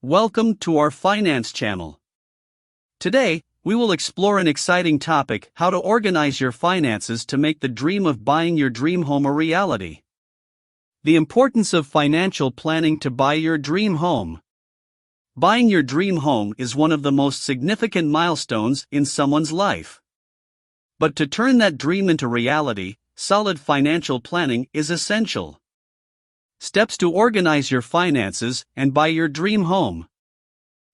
Welcome to our finance channel. Today, we will explore an exciting topic: how to organize your finances to make the dream of buying your dream home a reality. The importance of financial planning to buy your dream home. Buying your dream home is one of the most significant milestones in someone's life. But to turn that dream into reality, solid financial planning is essential. Steps to organize your finances and buy your dream home.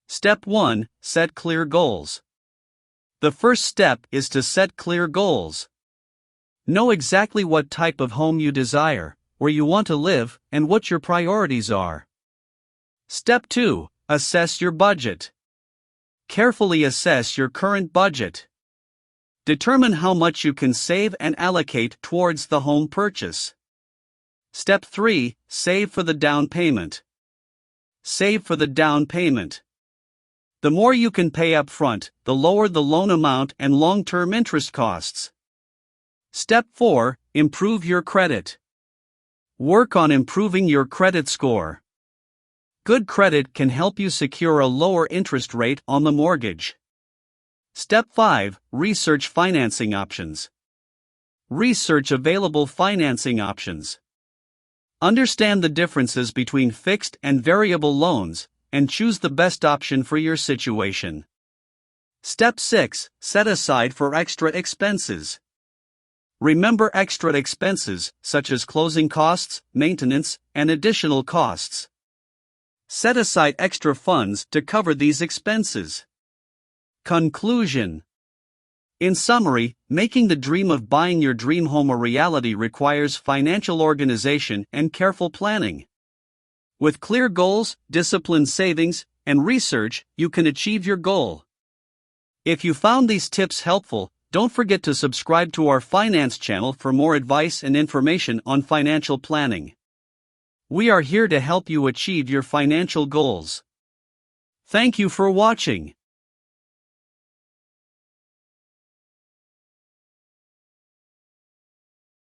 Step 1. Set clear goals. The first step is to set clear goals. Know exactly what type of home you desire, where you want to live, and what your priorities are. Step 2. Assess your budget. Carefully assess your current budget. Determine how much you can save and allocate towards the home purchase. Step 3. Save for the down payment. Save for the down payment. The more you can pay up front, the lower the loan amount and long-term interest costs. Step 4. Improve your credit. Work on improving your credit score. Good credit can help you secure a lower interest rate on the mortgage. Step 5. Research financing options. Research available financing options. Understand the differences between fixed and variable loans, and choose the best option for your situation. Step 6. Set aside for extra expenses. Remember extra expenses, such as closing costs, maintenance, and additional costs. Set aside extra funds to cover these expenses. Conclusion. In summary, making the dream of buying your dream home a reality requires financial organization and careful planning. With clear goals, disciplined savings, and research, you can achieve your goal. If you found these tips helpful, don't forget to subscribe to our finance channel for more advice and information on financial planning. We are here to help you achieve your financial goals. Thank you for watching.